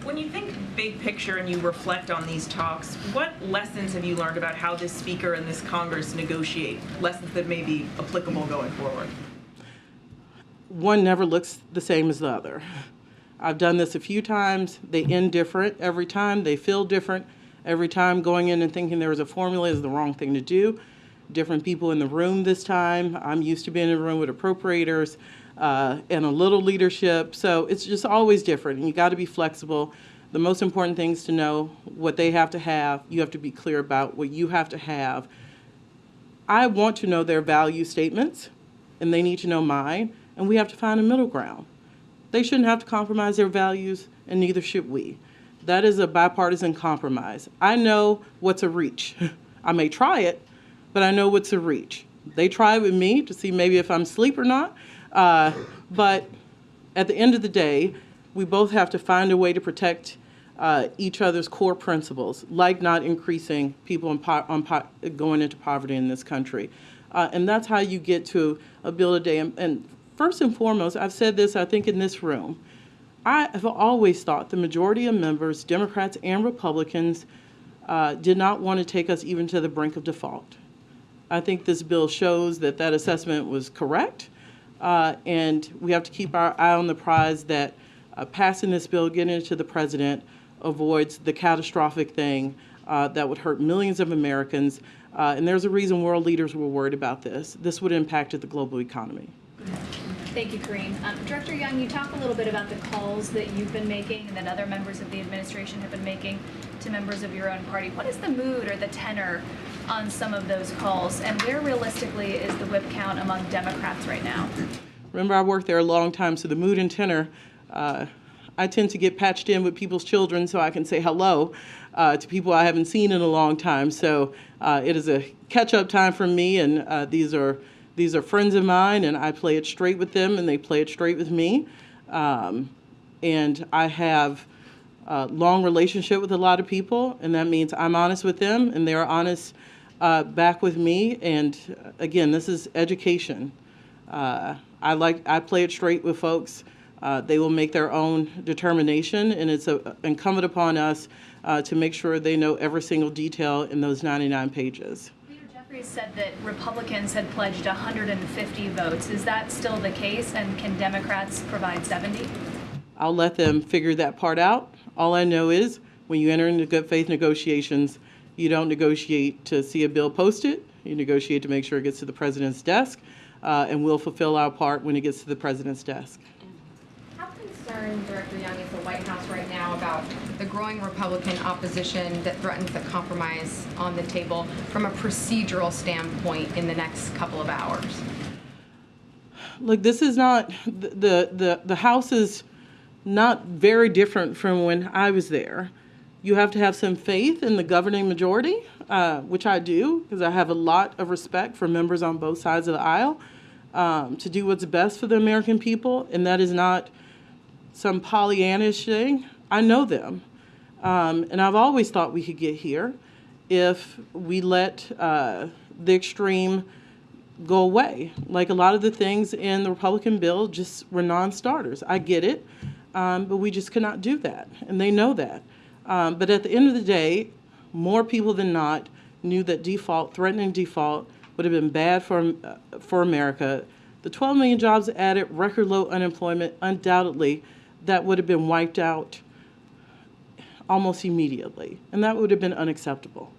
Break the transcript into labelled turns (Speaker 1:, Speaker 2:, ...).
Speaker 1: When you think big picture and you reflect on these talks, what lessons have you learned about how this speaker and this Congress negotiate? Lessons that may be applicable going forward?
Speaker 2: One never looks the same as the other. I've done this a few times. They end different every time. They feel different every time. Going in and thinking there was a formula is the wrong thing to do. Different people in the room this time. I'm used to being in a room with appropriators and a little leadership. So it's just always different, and you got to be flexible. The most important thing is to know what they have to have. You have to be clear about what you have to have. I want to know their value statements, and they need to know mine, and we have to find a middle ground. They shouldn't have to compromise their values, and neither should we. That is a bipartisan compromise. I know what's a reach. I may try it, but I know what's a reach. They try it with me to see maybe if I'm asleep or not. But at the end of the day, we both have to find a way to protect each other's core principles, like not increasing people going into poverty in this country. And that's how you get to a bill a day. And first and foremost, I've said this, I think, in this room. I have always thought the majority of members, Democrats and Republicans, did not want to take us even to the brink of default. I think this bill shows that that assessment was correct. And we have to keep our eye on the prize that passing this bill, getting it to the president, avoids the catastrophic thing that would hurt millions of Americans. And there's a reason world leaders were worried about this. This would impact the global economy.
Speaker 3: Thank you, Karine. Director Young, you talk a little bit about the calls that you've been making and that other members of the administration have been making to members of your own party. What is the mood or the tenor on some of those calls, and where realistically is the whip count among Democrats right now?
Speaker 2: Remember, I worked there a long time, so the mood and tenor, I tend to get patched in with people's children so I can say hello to people I haven't seen in a long time. So it is a catch-up time for me, and these are friends of mine, and I play it straight with them, and they play it straight with me. And I have a long relationship with a lot of people, and that means I'm honest with them, and they're honest back with me. And again, this is education. I play it straight with folks. They will make their own determination, and it's incumbent upon us to make sure they know every single detail in those 99 pages.
Speaker 3: Said that Republicans had pledged 150 votes. Is that still the case, and can Democrats provide 70?
Speaker 2: I'll let them figure that part out. All I know is when you enter into good faith negotiations, you don't negotiate to see a bill posted. You negotiate to make sure it gets to the president's desk, and we'll fulfill our part when it gets to the president's desk.
Speaker 4: How concerned, Director Young, is the White House right now about the growing Republican opposition that threatens the compromise on the table from a procedural standpoint in the next couple of hours?
Speaker 2: Look, this is not, the House is not very different from when I was there. You have to have some faith in the governing majority, which I do, because I have a lot of respect for members on both sides of the aisle, to do what's best for the American people, and that is not some Pollyannish thing. I know them, and I've always thought we could get here if we let the extreme go away. Like a lot of the things in the Republican bill just were non-starters. I get it, but we just cannot do that, and they know that. But at the end of the day, more people than not knew that threatening default, would have been bad for America. The 12 million jobs added, record low unemployment, undoubtedly, that would have been wiped out almost immediately, and that would have been unacceptable.